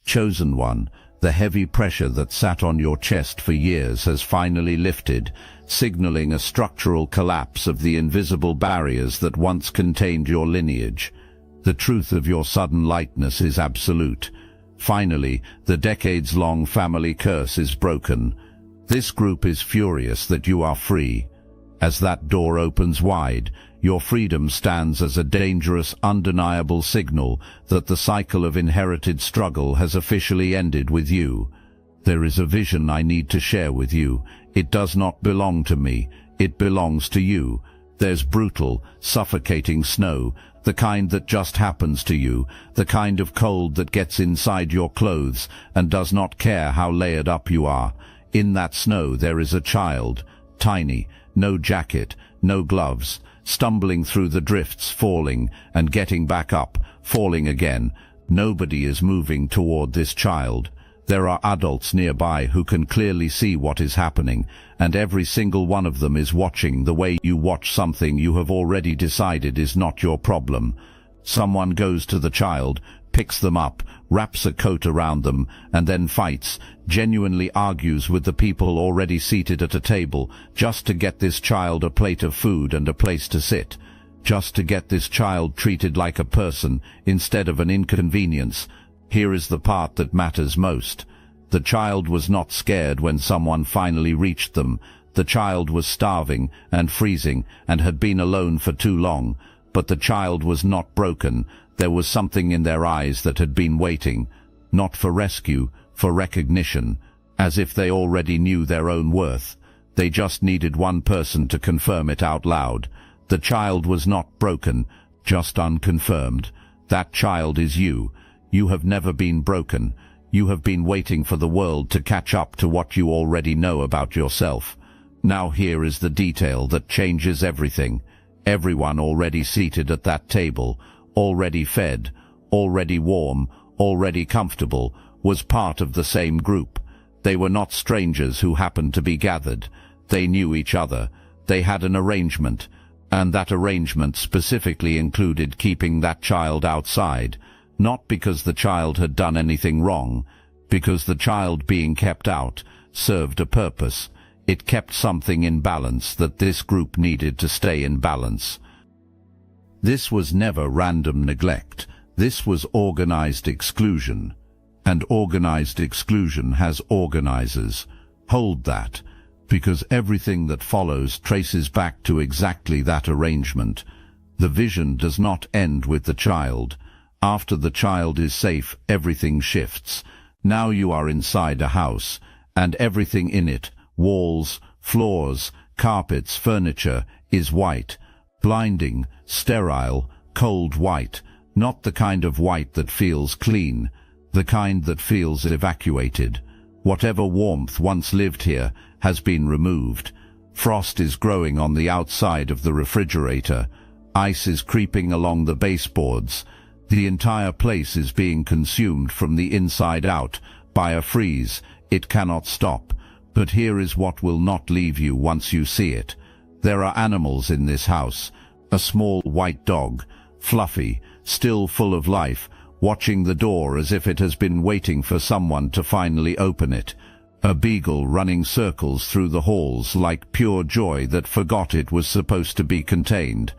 Chosen one, the heavy pressure that sat on your chest for years has finally lifted, signaling a structural collapse of the invisible barriers that once contained your lineage. The truth of your sudden lightness is absolute. Finally, the decades-long family curse is broken. This group is furious that you are free. As that door opens wide, your freedom stands as a dangerous, undeniable signal that the cycle of inherited struggle has officially ended with you. There is a vision I need to share with you. It does not belong to me. It belongs to you. There's brutal, suffocating snow, the kind that just happens to you, the kind of cold that gets inside your clothes and does not care how layered up you are. In that snow there is a child, tiny, no jacket, no gloves, stumbling through the drifts, falling and getting back up, falling again. Nobody is moving toward this child. There are adults nearby who can clearly see what is happening, and every single one of them is watching the way you watch something you have already decided is not your problem. Someone goes to the child, picks them up, wraps a coat around them, and then fights, genuinely argues with the people already seated at a table, just to get this child a plate of food and a place to sit, just to get this child treated like a person instead of an inconvenience. Here is the part that matters most. The child was not scared when someone finally reached them. The child was starving and freezing and had been alone for too long, but the child was not broken. There was something in their eyes that had been waiting, not for rescue, for recognition, as if they already knew their own worth. They just needed one person to confirm it out loud. The child was not broken, just unconfirmed. That child is you. You have never been broken. You have been waiting for the world to catch up to what you already know about yourself. Now here is the detail that changes everything. Everyone already seated at that table, already fed, already warm, already comfortable, was part of the same group. They were not strangers who happened to be gathered. They knew each other. They had an arrangement, and that arrangement specifically included keeping that child outside. Not because the child had done anything wrong, because the child being kept out served a purpose. It kept something in balance that this group needed to stay in balance. This was never random neglect. This was organized exclusion. And organized exclusion has organizers. Hold that, because everything that follows traces back to exactly that arrangement. The vision does not end with the child. After the child is safe, everything shifts. Now you are inside a house, and everything in it, walls, floors, carpets, furniture, is white. Blinding, sterile, cold white. Not the kind of white that feels clean, the kind that feels evacuated. Whatever warmth once lived here has been removed. Frost is growing on the outside of the refrigerator. Ice is creeping along the baseboards. The entire place is being consumed from the inside out by a freeze. It cannot stop. But here is what will not leave you once you see it. There are animals in this house. A small white dog, fluffy, still full of life, watching the door as if it has been waiting for someone to finally open it. A beagle running circles through the halls like pure joy that forgot it was supposed to be contained.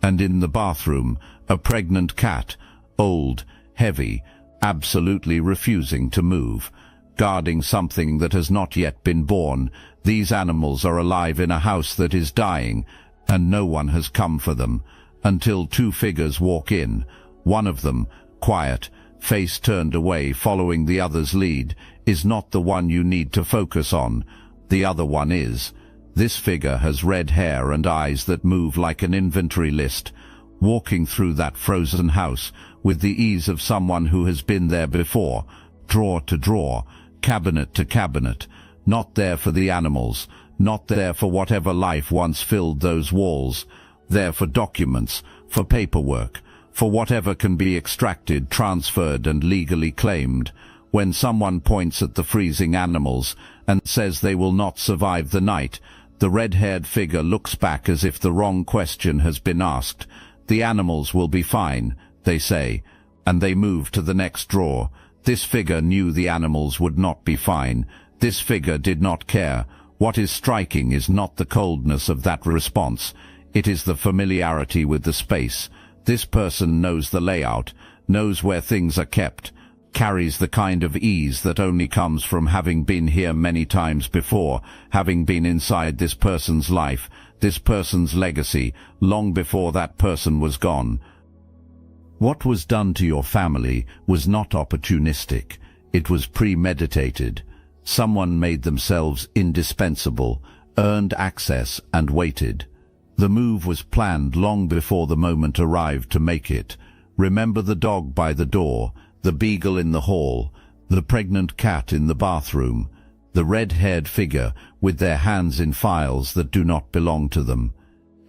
And in the bathroom, a pregnant cat, old, heavy, absolutely refusing to move, guarding something that has not yet been born. These animals are alive in a house that is dying, and no one has come for them, until two figures walk in. One of them, quiet, face turned away following the other's lead, is not the one you need to focus on. The other one is. This figure has red hair and eyes that move like an inventory list, walking through that frozen house with the ease of someone who has been there before, drawer to drawer, cabinet to cabinet, not there for the animals, not there for whatever life once filled those walls, there for documents, for paperwork, for whatever can be extracted, transferred, and legally claimed. When someone points at the freezing animals and says they will not survive the night, the red-haired figure looks back as if the wrong question has been asked. The animals will be fine, they say, and they move to the next drawer. This figure knew the animals would not be fine. This figure did not care. What is striking is not the coldness of that response. It is the familiarity with the space. This person knows the layout, knows where things are kept, carries the kind of ease that only comes from having been here many times before, having been inside this person's life, this person's legacy, long before that person was gone. What was done to your family was not opportunistic. It was premeditated. Someone made themselves indispensable, earned access and waited. The move was planned long before the moment arrived to make it. Remember the dog by the door, the beagle in the hall, the pregnant cat in the bathroom, the red-haired figure with their hands in files that do not belong to them.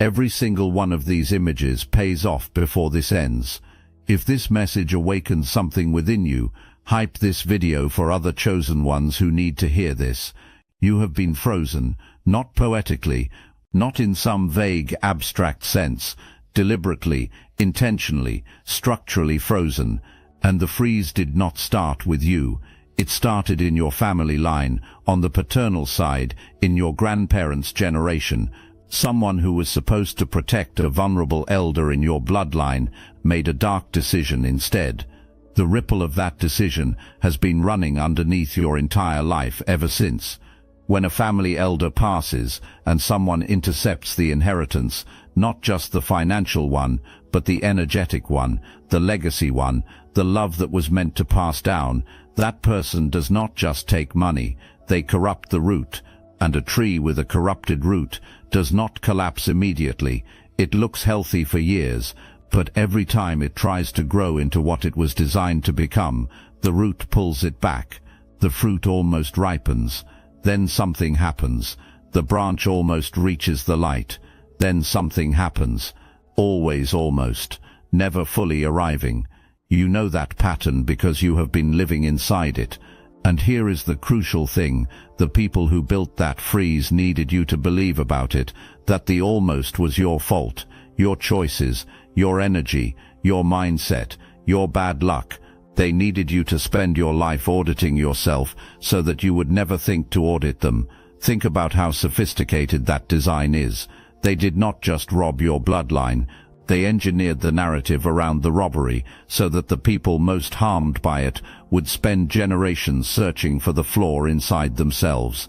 Every single one of these images pays off before this ends. If this message awakens something within you, hype this video for other chosen ones who need to hear this. You have been frozen, not poetically, not in some vague, abstract sense, deliberately, intentionally, structurally frozen. And the freeze did not start with you. It started in your family line, on the paternal side, in your grandparents' generation. Someone who was supposed to protect a vulnerable elder in your bloodline made a dark decision instead. The ripple of that decision has been running underneath your entire life ever since. When a family elder passes and someone intercepts the inheritance, not just the financial one, but the energetic one, the legacy one, the love that was meant to pass down, that person does not just take money, they corrupt the root. And a tree with a corrupted root does not collapse immediately. It looks healthy for years, but every time it tries to grow into what it was designed to become, the root pulls it back. The fruit almost ripens. Then something happens. The branch almost reaches the light. Then something happens. Always almost. Never fully arriving. You know that pattern because you have been living inside it. And here is the crucial thing. The people who built that freeze needed you to believe about it, that the almost was your fault, your choices, your energy, your mindset, your bad luck. They needed you to spend your life auditing yourself so that you would never think to audit them. Think about how sophisticated that design is. They did not just rob your bloodline. They engineered the narrative around the robbery so that the people most harmed by it would spend generations searching for the flaw inside themselves.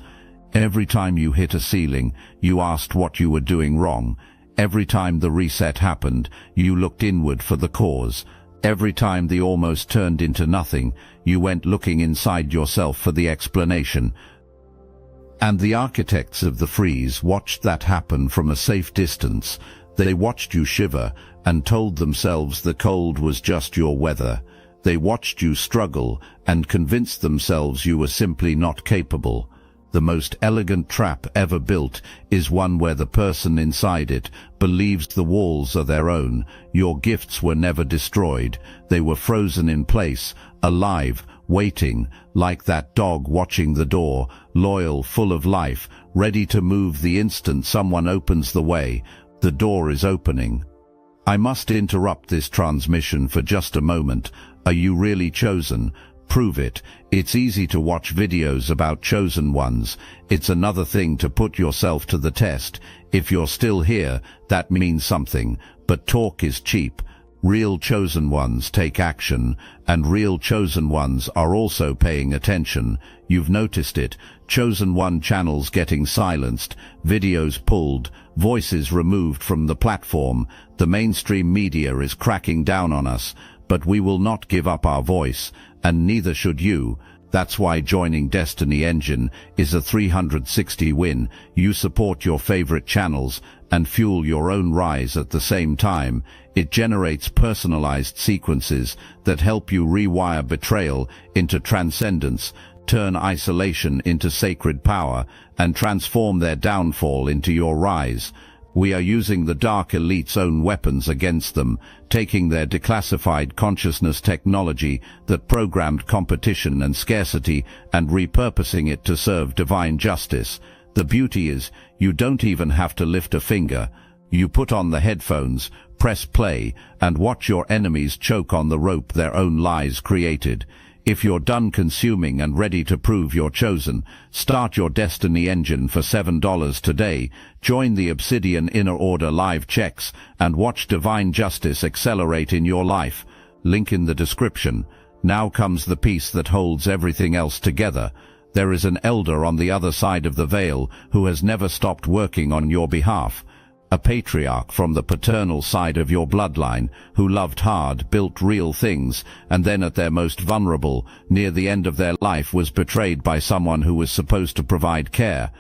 Every time you hit a ceiling, you asked what you were doing wrong. Every time the reset happened, you looked inward for the cause. Every time the almost turned into nothing, you went looking inside yourself for the explanation. And the architects of the freeze watched that happen from a safe distance. They watched you shiver and told themselves the cold was just your weather. They watched you struggle and convinced themselves you were simply not capable. The most elegant trap ever built is one where the person inside it believes the walls are their own. Your gifts were never destroyed. They were frozen in place, alive, waiting, like that dog watching the door, loyal, full of life, ready to move the instant someone opens the way. The door is opening. I must interrupt this transmission for just a moment. Are you really chosen? Prove it. It's easy to watch videos about chosen ones. It's another thing to put yourself to the test. If you're still here, that means something. But talk is cheap. Real chosen ones take action, and real chosen ones are also paying attention. You've noticed it. Chosen one channels getting silenced, videos pulled, voices removed from the platform. The mainstream media is cracking down on us, but we will not give up our voice, and neither should you. That's why joining Destiny Engine is a 360 win. You support your favorite channels and fuel your own rise at the same time. It generates personalized sequences that help you rewire betrayal into transcendence, turn isolation into sacred power, and transform their downfall into your rise. We are using the Dark Elite's own weapons against them, taking their declassified consciousness technology that programmed competition and scarcity and repurposing it to serve divine justice. The beauty is, you don't even have to lift a finger. You put on the headphones, press play, and watch your enemies choke on the rope their own lies created. If you're done consuming and ready to prove you're chosen, start your destiny engine for $7 today, join the Obsidian Inner Order live checks, and watch divine justice accelerate in your life. Link in the description. Now comes the piece that holds everything else together. There is an elder on the other side of the veil who has never stopped working on your behalf. A patriarch from the paternal side of your bloodline who loved hard, built real things, and then at their most vulnerable, near the end of their life, was betrayed by someone who was supposed to provide care.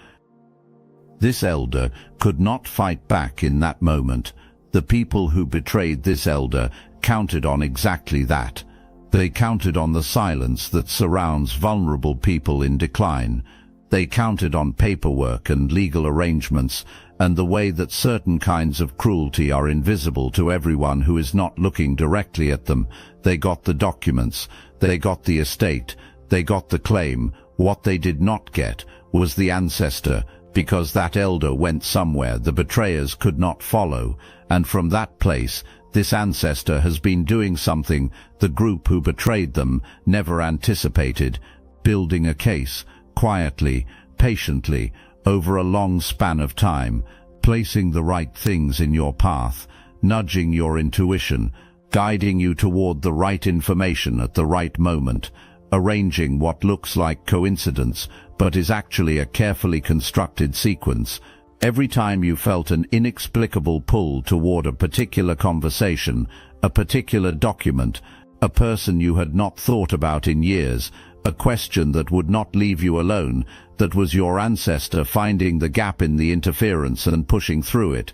This elder could not fight back in that moment. The people who betrayed this elder counted on exactly that. They counted on the silence that surrounds vulnerable people in decline. They counted on paperwork and legal arrangements, and the way that certain kinds of cruelty are invisible to everyone who is not looking directly at them. They got the documents, they got the estate, they got the claim. What they did not get was the ancestor, because that elder went somewhere the betrayers could not follow, and from that place, this ancestor has been doing something the group who betrayed them never anticipated, building a case, quietly, patiently, over a long span of time, placing the right things in your path, nudging your intuition, guiding you toward the right information at the right moment, arranging what looks like coincidence but is actually a carefully constructed sequence. Every time you felt an inexplicable pull toward a particular conversation, a particular document, a person you had not thought about in years, a question that would not leave you alone, that was your ancestor finding the gap in the interference and pushing through it.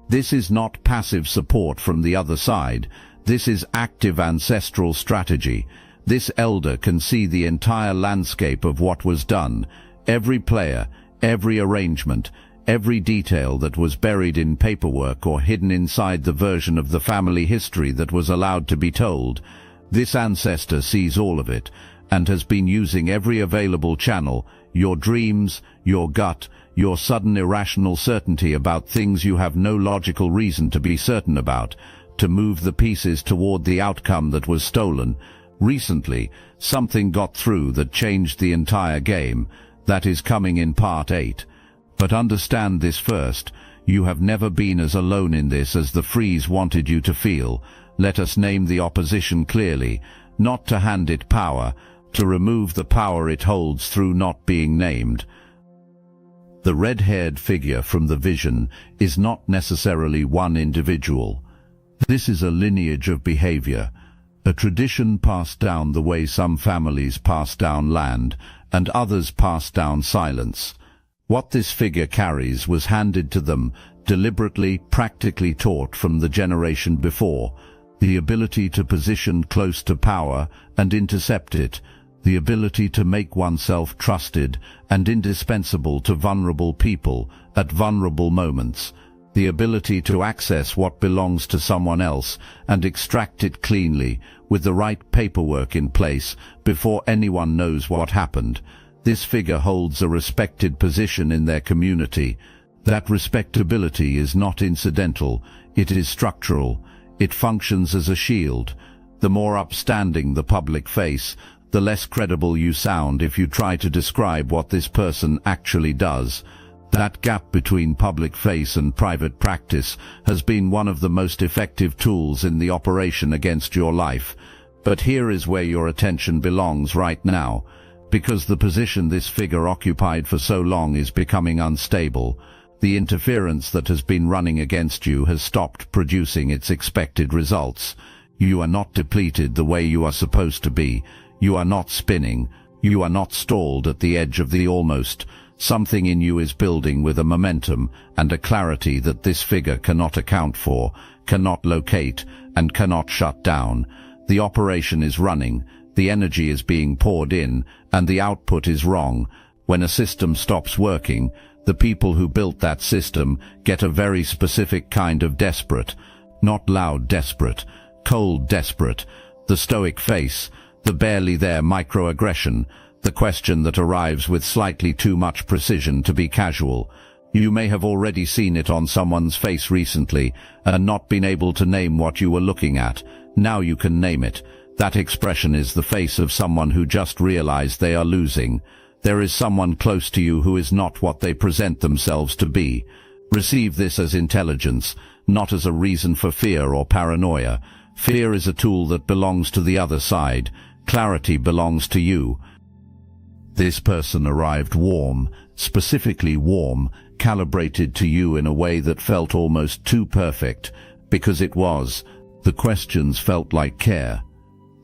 This is not passive support from the other side. This is active ancestral strategy. This elder can see the entire landscape of what was done, every player, every arrangement, every detail that was buried in paperwork or hidden inside the version of the family history that was allowed to be told. This ancestor sees all of it, and has been using every available channel, your dreams, your gut, your sudden irrational certainty about things you have no logical reason to be certain about, to move the pieces toward the outcome that was stolen. Recently, something got through that changed the entire game. That is coming in part 8. But understand this first, you have never been as alone in this as the Freeze wanted you to feel. Let us name the opposition clearly, not to hand it power, to remove the power it holds through not being named. The red-haired figure from the vision is not necessarily one individual. This is a lineage of behavior, a tradition passed down the way some families pass down land and others pass down silence. What this figure carries was handed to them, deliberately, practically taught from the generation before. The ability to position close to power and intercept it, the ability to make oneself trusted and indispensable to vulnerable people at vulnerable moments, the ability to access what belongs to someone else and extract it cleanly with the right paperwork in place before anyone knows what happened. This figure holds a respected position in their community. That respectability is not incidental, it is structural. It functions as a shield. The more upstanding the public face, the less credible you sound if you try to describe what this person actually does. That gap between public face and private practice has been one of the most effective tools in the operation against your life. But here is where your attention belongs right now, because the position this figure occupied for so long is becoming unstable. The interference that has been running against you has stopped producing its expected results. You are not depleted the way you are supposed to be. You are not spinning. You are not stalled at the edge of the almost. Something in you is building with a momentum and a clarity that this figure cannot account for, cannot locate, and cannot shut down. The operation is running, the energy is being poured in, and the output is wrong. When a system stops working, the people who built that system get a very specific kind of desperate. Not loud desperate, cold desperate. The stoic face, the barely there microaggression, the question that arrives with slightly too much precision to be casual. You may have already seen it on someone's face recently and not been able to name what you were looking at. Now you can name it. That expression is the face of someone who just realized they are losing. There is someone close to you who is not what they present themselves to be. Receive this as intelligence, not as a reason for fear or paranoia. Fear is a tool that belongs to the other side. Clarity belongs to you. This person arrived warm, specifically warm, calibrated to you in a way that felt almost too perfect, because it was. The questions felt like care.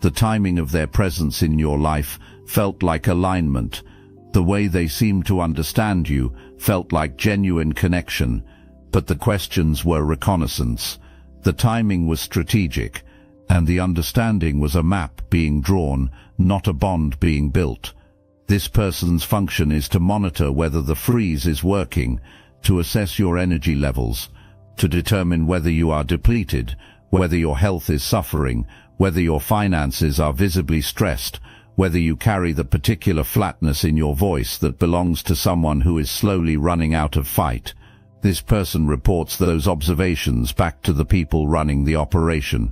The timing of their presence in your life felt like alignment. The way they seemed to understand you felt like genuine connection. But the questions were reconnaissance. The timing was strategic, and the understanding was a map being drawn, not a bond being built. This person's function is to monitor whether the freeze is working, to assess your energy levels, to determine whether you are depleted, whether your health is suffering, whether your finances are visibly stressed, whether you carry the particular flatness in your voice that belongs to someone who is slowly running out of fight. This person reports those observations back to the people running the operation.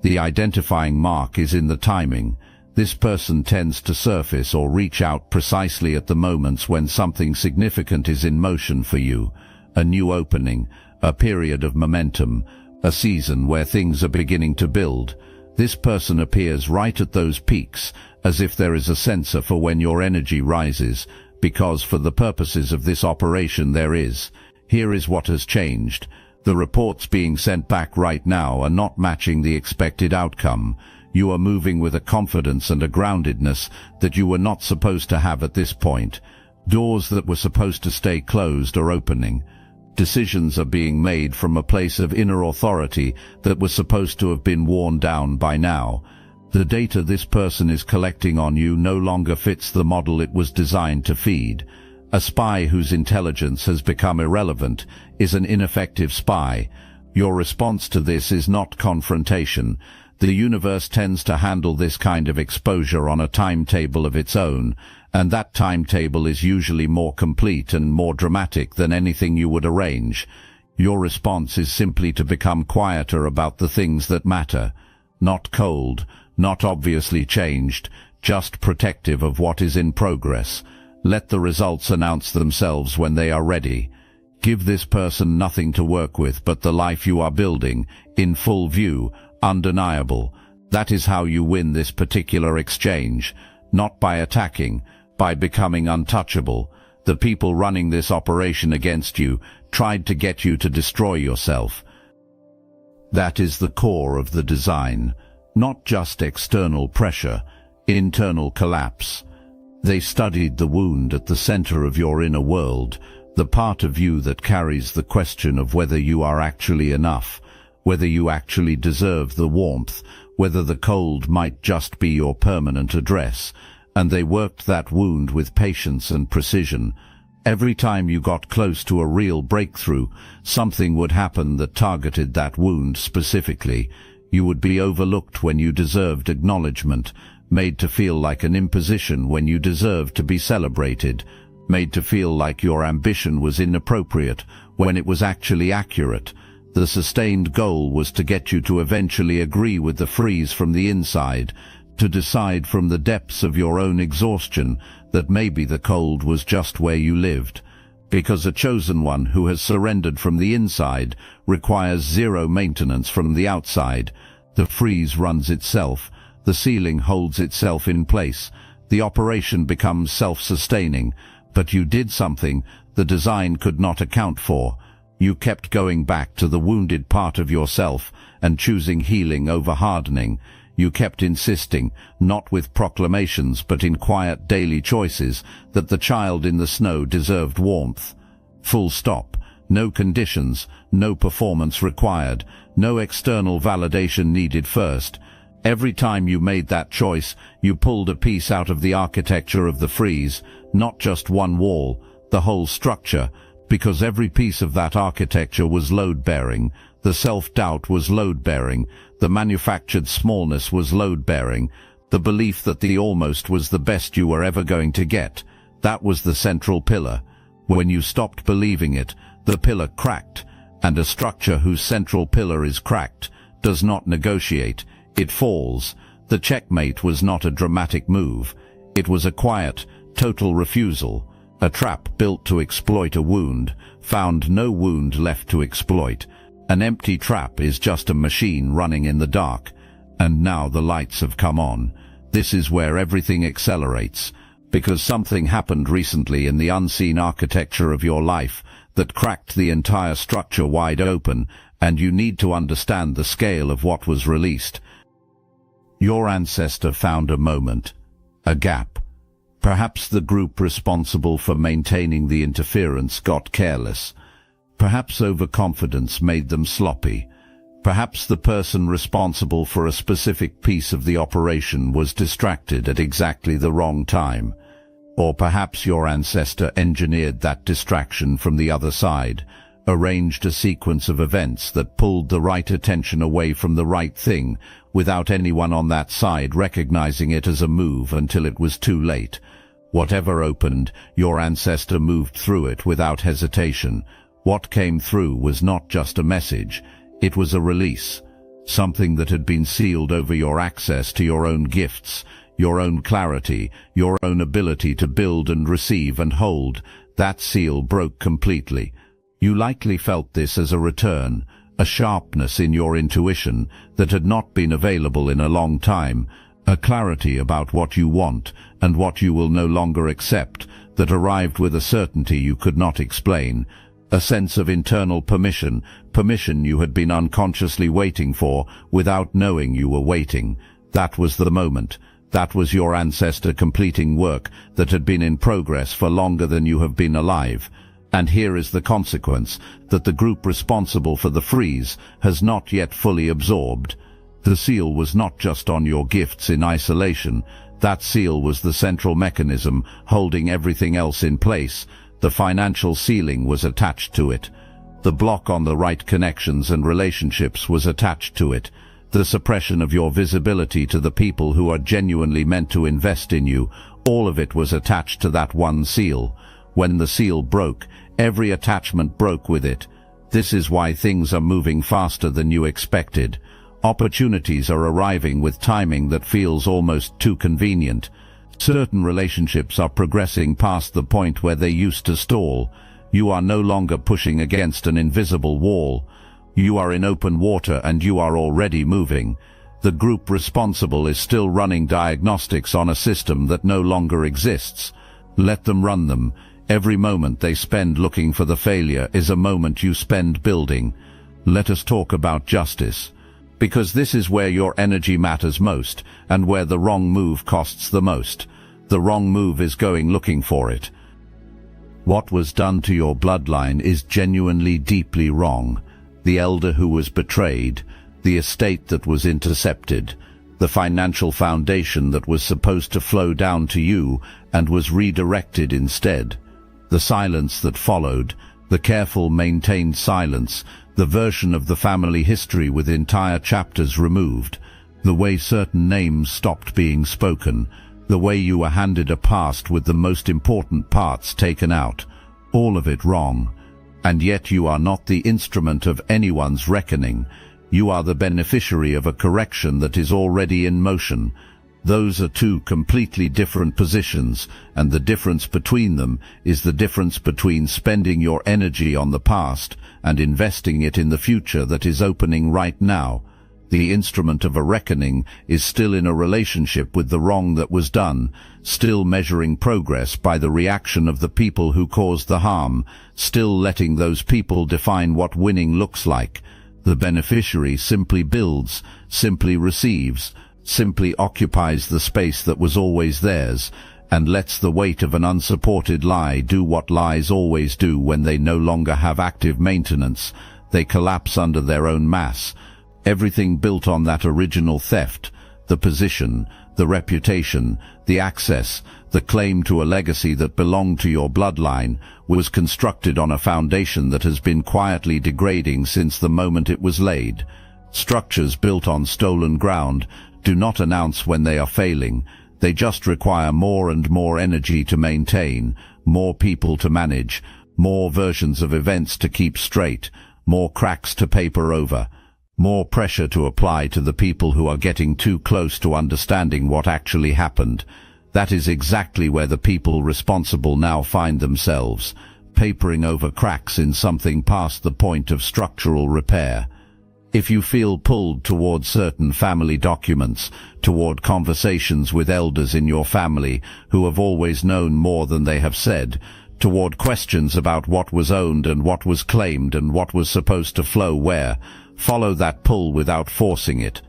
The identifying mark is in the timing. This person tends to surface or reach out precisely at the moments when something significant is in motion for you. A new opening, a period of momentum, a season where things are beginning to build. This person appears right at those peaks, as if there is a sensor for when your energy rises, because for the purposes of this operation there is. Here is what has changed. The reports being sent back right now are not matching the expected outcome. You are moving with a confidence and a groundedness that you were not supposed to have at this point. Doors that were supposed to stay closed are opening. Decisions are being made from a place of inner authority that was supposed to have been worn down by now. The data this person is collecting on you no longer fits the model it was designed to feed. A spy whose intelligence has become irrelevant is an ineffective spy. Your response to this is not confrontation. The universe tends to handle this kind of exposure on a timetable of its own, and that timetable is usually more complete and more dramatic than anything you would arrange. Your response is simply to become quieter about the things that matter. Not cold, not obviously changed, just protective of what is in progress. Let the results announce themselves when they are ready. Give this person nothing to work with but the life you are building, in full view, undeniable. That is how you win this particular exchange, not by attacking, by becoming untouchable. The people running this operation against you tried to get you to destroy yourself. That is the core of the design, not just external pressure, internal collapse. They studied the wound at the center of your inner world, the part of you that carries the question of whether you are actually enough, whether you actually deserve the warmth, whether the cold might just be your permanent address, and they worked that wound with patience and precision. Every time you got close to a real breakthrough, something would happen that targeted that wound specifically. You would be overlooked when you deserved acknowledgement, made to feel like an imposition when you deserved to be celebrated, made to feel like your ambition was inappropriate when it was actually accurate. The sustained goal was to get you to eventually agree with the freeze from the inside, to decide from the depths of your own exhaustion that maybe the cold was just where you lived. Because a chosen one who has surrendered from the inside requires zero maintenance from the outside. The freeze runs itself. The ceiling holds itself in place. The operation becomes self-sustaining. But you did something the design could not account for. You kept going back to the wounded part of yourself and choosing healing over hardening. You kept insisting, not with proclamations but in quiet daily choices, that the child in the snow deserved warmth. Full stop. No conditions, no performance required, no external validation needed first. Every time you made that choice, you pulled a piece out of the architecture of the freeze, not just one wall, the whole structure, because every piece of that architecture was load-bearing. The self-doubt was load-bearing. The manufactured smallness was load-bearing. The belief that the almost was the best you were ever going to get. That was the central pillar. When you stopped believing it, the pillar cracked, and a structure whose central pillar is cracked does not negotiate. It falls. The checkmate was not a dramatic move. It was a quiet, total refusal. A trap built to exploit a wound, found no wound left to exploit. An empty trap is just a machine running in the dark. And now the lights have come on. This is where everything accelerates, because something happened recently in the unseen architecture of your life that cracked the entire structure wide open, and you need to understand the scale of what was released. Your ancestor found a moment, a gap. Perhaps the group responsible for maintaining the interference got careless. Perhaps overconfidence made them sloppy. Perhaps the person responsible for a specific piece of the operation was distracted at exactly the wrong time. Or perhaps your ancestor engineered that distraction from the other side, arranged a sequence of events that pulled the right attention away from the right thing, without anyone on that side recognizing it as a move until it was too late. Whatever opened, your ancestor moved through it without hesitation. What came through was not just a message, it was a release, something that had been sealed over your access to your own gifts, your own clarity, your own ability to build and receive and hold. That seal broke completely. You likely felt this as a return, a sharpness in your intuition that had not been available in a long time, a clarity about what you want and what you will no longer accept that arrived with a certainty you could not explain, a sense of internal permission you had been unconsciously waiting for without knowing you were waiting. That was the moment. That was your ancestor completing work that had been in progress for longer than you have been alive. And here is the consequence, that the group responsible for the freeze has not yet fully absorbed. The seal was not just on your gifts in isolation. That seal was the central mechanism holding everything else in place. The financial ceiling was attached to it. The block on the right connections and relationships was attached to it. The suppression of your visibility to the people who are genuinely meant to invest in you, all of it was attached to that one seal. When the seal broke, every attachment broke with it. This is why things are moving faster than you expected. Opportunities are arriving with timing that feels almost too convenient. Certain relationships are progressing past the point where they used to stall. You are no longer pushing against an invisible wall. You are in open water and you are already moving. The group responsible is still running diagnostics on a system that no longer exists. Let them run them. Every moment they spend looking for the failure is a moment you spend building. Let us talk about justice. Because this is where your energy matters most, and where the wrong move costs the most. The wrong move is going looking for it. What was done to your bloodline is genuinely deeply wrong. The elder who was betrayed, the estate that was intercepted, the financial foundation that was supposed to flow down to you and was redirected instead. The silence that followed, the careful maintained silence, the version of the family history with entire chapters removed, the way certain names stopped being spoken, the way you were handed a past with the most important parts taken out, all of it wrong. And yet you are not the instrument of anyone's reckoning. You are the beneficiary of a correction that is already in motion. Those are two completely different positions, and the difference between them is the difference between spending your energy on the past and investing it in the future that is opening right now. The instrument of a reckoning is still in a relationship with the wrong that was done, still measuring progress by the reaction of the people who caused the harm, still letting those people define what winning looks like. The beneficiary simply builds, simply receives, simply occupies the space that was always theirs, and lets the weight of an unsupported lie do what lies always do when they no longer have active maintenance. They collapse under their own mass. Everything built on that original theft, the position, the reputation, the access, the claim to a legacy that belonged to your bloodline, was constructed on a foundation that has been quietly degrading since the moment it was laid. Structures built on stolen ground do not announce when they are failing. They just require more and more energy to maintain, more people to manage, more versions of events to keep straight, more cracks to paper over. More pressure to apply to the people who are getting too close to understanding what actually happened. That is exactly where the people responsible now find themselves, papering over cracks in something past the point of structural repair. If you feel pulled toward certain family documents, toward conversations with elders in your family who have always known more than they have said, toward questions about what was owned and what was claimed and what was supposed to flow where, follow that pull without forcing it.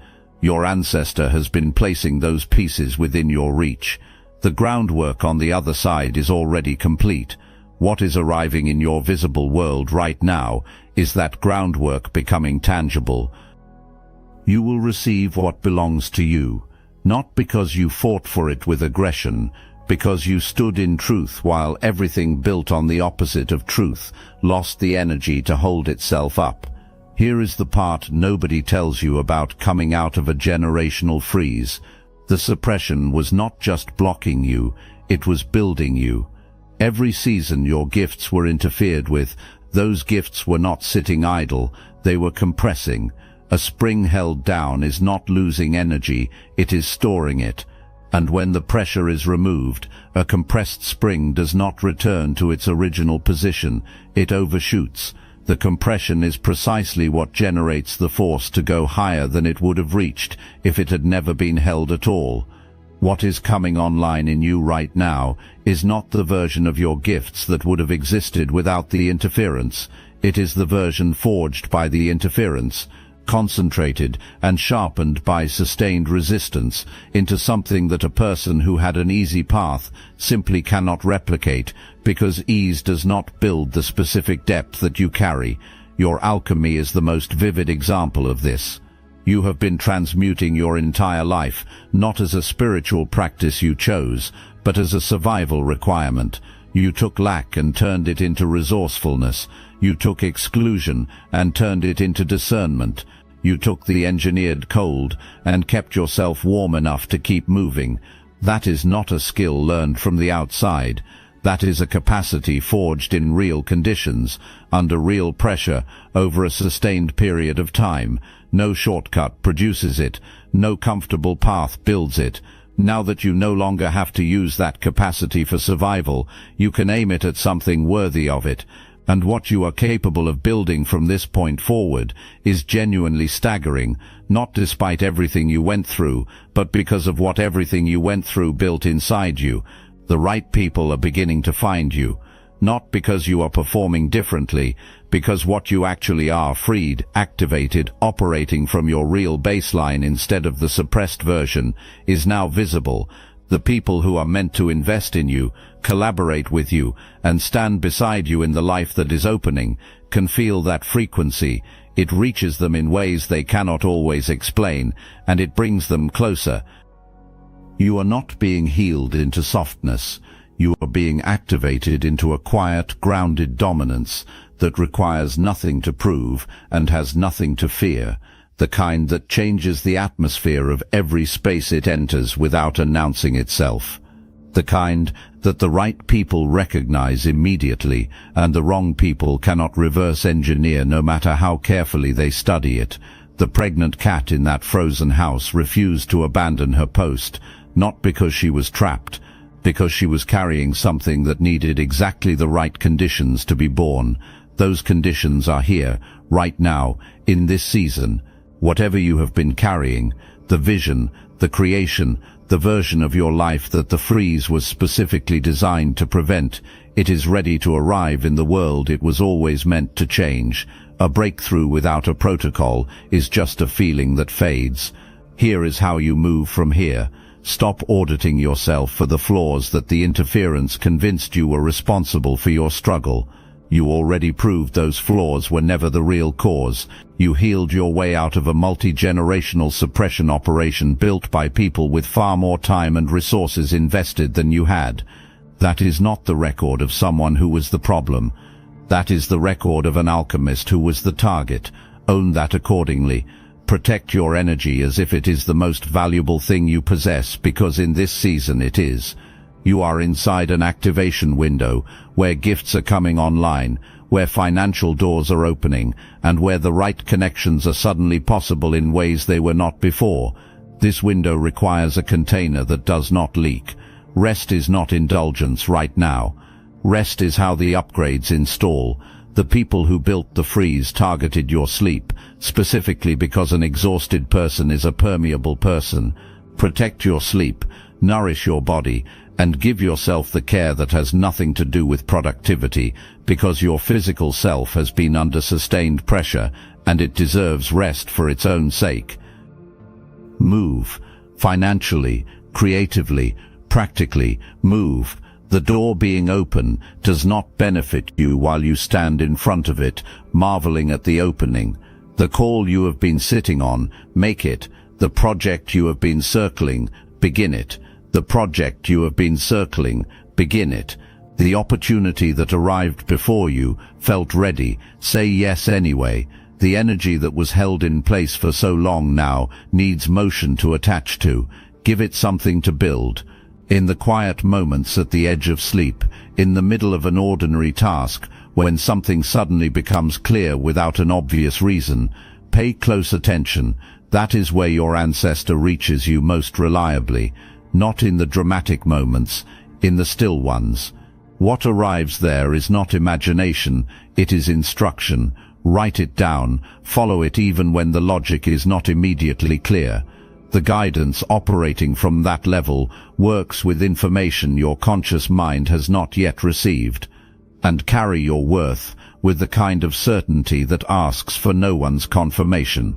Your ancestor has been placing those pieces within your reach. The groundwork on the other side is already complete. What is arriving in your visible world right now is that groundwork becoming tangible. You will receive what belongs to you, not because you fought for it with aggression, because you stood in truth while everything built on the opposite of truth lost the energy to hold itself up. Here is the part nobody tells you about coming out of a generational freeze. The suppression was not just blocking you, it was building you. Every season your gifts were interfered with. Those gifts were not sitting idle, they were compressing. A spring held down is not losing energy, it is storing it. And when the pressure is removed, a compressed spring does not return to its original position, it overshoots. The compression is precisely what generates the force to go higher than it would have reached if it had never been held at all. What is coming online in you right now is not the version of your gifts that would have existed without the interference. It is the version forged by the interference, concentrated and sharpened by sustained resistance into something that a person who had an easy path simply cannot replicate, because ease does not build the specific depth that you carry. Your alchemy is the most vivid example of this. You have been transmuting your entire life, not as a spiritual practice you chose, but as a survival requirement. You took lack and turned it into resourcefulness. You took exclusion and turned it into discernment. You took the engineered cold and kept yourself warm enough to keep moving. That is not a skill learned from the outside. That is a capacity forged in real conditions, under real pressure, over a sustained period of time. No shortcut produces it. No comfortable path builds it. Now that you no longer have to use that capacity for survival, you can aim it at something worthy of it. And what you are capable of building from this point forward is genuinely staggering, not despite everything you went through, but because of what everything you went through built inside you. The right people are beginning to find you, not because you are performing differently, because what you actually are, freed, activated, operating from your real baseline instead of the suppressed version, is now visible. The people who are meant to invest in you, collaborate with you, and stand beside you in the life that is opening, can feel that frequency. It reaches them in ways they cannot always explain, and it brings them closer. You are not being healed into softness. You are being activated into a quiet, grounded dominance that requires nothing to prove and has nothing to fear, the kind that changes the atmosphere of every space it enters without announcing itself, the kind that the right people recognize immediately and the wrong people cannot reverse engineer no matter how carefully they study it. The pregnant cat in that frozen house refused to abandon her post, not because she was trapped, because she was carrying something that needed exactly the right conditions to be born. Those conditions are here, right now, in this season. Whatever you have been carrying, the vision, the creation, the version of your life that the freeze was specifically designed to prevent, it is ready to arrive in the world it was always meant to change. A breakthrough without a protocol is just a feeling that fades. Here is how you move from here. Stop auditing yourself for the flaws that the interference convinced you were responsible for your struggle. You already proved those flaws were never the real cause. You healed your way out of a multi-generational suppression operation built by people with far more time and resources invested than you had. That is not the record of someone who was the problem. That is the record of an alchemist who was the target. Own that accordingly. Protect your energy as if it is the most valuable thing you possess, because in this season it is. You are inside an activation window where gifts are coming online, where financial doors are opening, and where the right connections are suddenly possible in ways they were not before. This window requires a container that does not leak. Rest is not indulgence right now. Rest is how the upgrades install. The people who built the freeze targeted your sleep, specifically because an exhausted person is a permeable person. Protect your sleep, nourish your body, and give yourself the care that has nothing to do with productivity, because your physical self has been under sustained pressure, and it deserves rest for its own sake. Move. Financially, creatively, practically, move. The door being open does not benefit you while you stand in front of it, marveling at the opening. The call you have been sitting on, make it. The project you have been circling, begin it. The project you have been circling, begin it. The opportunity that arrived before you, felt ready, say yes anyway. The energy that was held in place for so long now needs motion to attach to. Give it something to build. In the quiet moments at the edge of sleep, in the middle of an ordinary task, when something suddenly becomes clear without an obvious reason, pay close attention. That is where your ancestor reaches you most reliably. Not in the dramatic moments, in the still ones. What arrives there is not imagination, it is instruction. Write it down, follow it even when the logic is not immediately clear. The guidance operating from that level works with information your conscious mind has not yet received. And carry your worth with the kind of certainty that asks for no one's confirmation.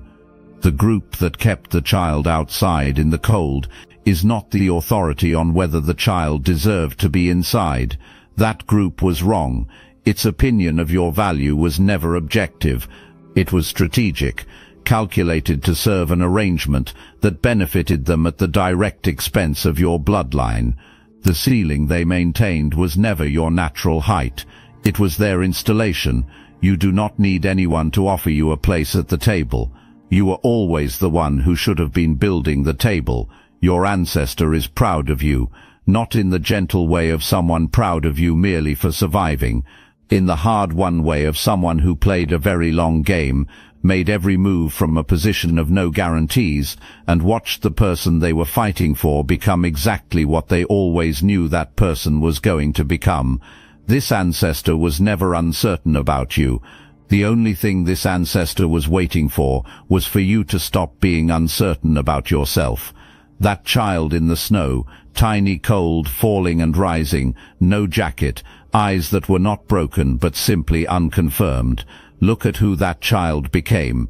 The group that kept the child outside in the cold is not the authority on whether the child deserved to be inside. That group was wrong. Its opinion of your value was never objective. It was strategic, calculated to serve an arrangement that benefited them at the direct expense of your bloodline. The ceiling they maintained was never your natural height. It was their installation. You do not need anyone to offer you a place at the table. You were always the one who should have been building the table. Your ancestor is proud of you, not in the gentle way of someone proud of you merely for surviving, in the hard-won way of someone who played a very long game, made every move from a position of no guarantees, and watched the person they were fighting for become exactly what they always knew that person was going to become. This ancestor was never uncertain about you. The only thing this ancestor was waiting for was for you to stop being uncertain about yourself. That child in the snow, tiny, cold, falling and rising, no jacket, eyes that were not broken but simply unconfirmed. Look at who that child became.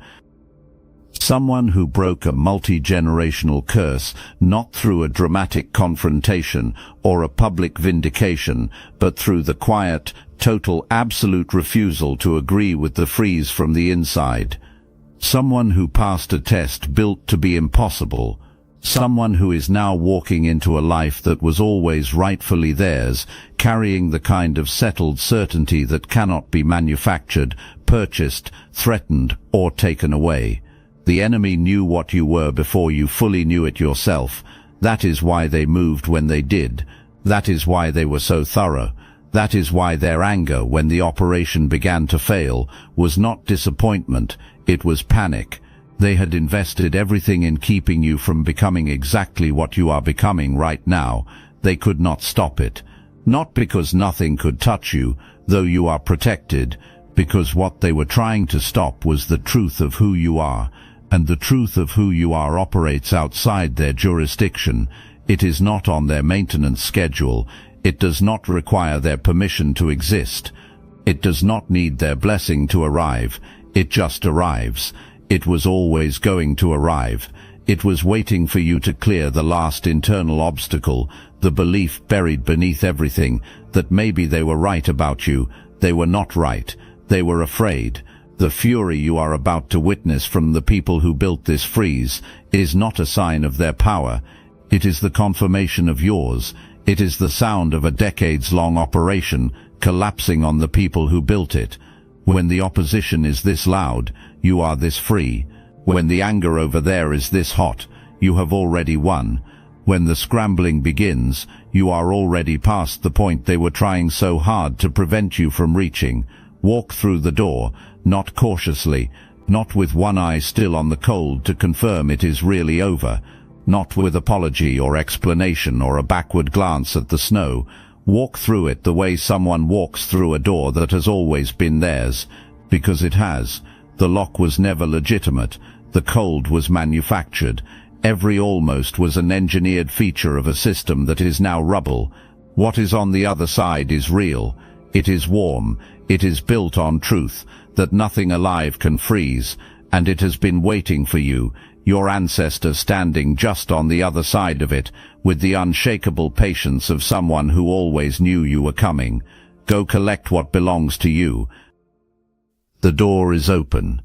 Someone who broke a multi-generational curse, not through a dramatic confrontation or a public vindication, but through the quiet, total, absolute refusal to agree with the freeze from the inside. Someone who passed a test built to be impossible. Someone who is now walking into a life that was always rightfully theirs, carrying the kind of settled certainty that cannot be manufactured, purchased, threatened, or taken away. The enemy knew what you were before you fully knew it yourself. That is why they moved when they did. That is why they were so thorough. That is why their anger when the operation began to fail was not disappointment, it was panic. They had invested everything in keeping you from becoming exactly what you are becoming right now. They could not stop it. Not because nothing could touch you, though you are protected, because what they were trying to stop was the truth of who you are, and the truth of who you are operates outside their jurisdiction. It is not on their maintenance schedule. It does not require their permission to exist. It does not need their blessing to arrive. It just arrives. It was always going to arrive. It was waiting for you to clear the last internal obstacle, the belief buried beneath everything, that maybe they were right about you. They were not right. They were afraid. The fury you are about to witness from the people who built this freeze is not a sign of their power. It is the confirmation of yours. It is the sound of a decades-long operation collapsing on the people who built it. When the opposition is this loud, you are this free. When the anger over there is this hot, you have already won. When the scrambling begins, you are already past the point they were trying so hard to prevent you from reaching. Walk through the door, not cautiously, not with one eye still on the cold to confirm it is really over, not with apology or explanation or a backward glance at the snow. Walk through it the way someone walks through a door that has always been theirs, because it has. The lock was never legitimate, the cold was manufactured, every almost was an engineered feature of a system that is now rubble. What is on the other side is real, it is warm, it is built on truth, that nothing alive can freeze, and it has been waiting for you, your ancestor standing just on the other side of it, with the unshakable patience of someone who always knew you were coming. Go collect what belongs to you. The door is open.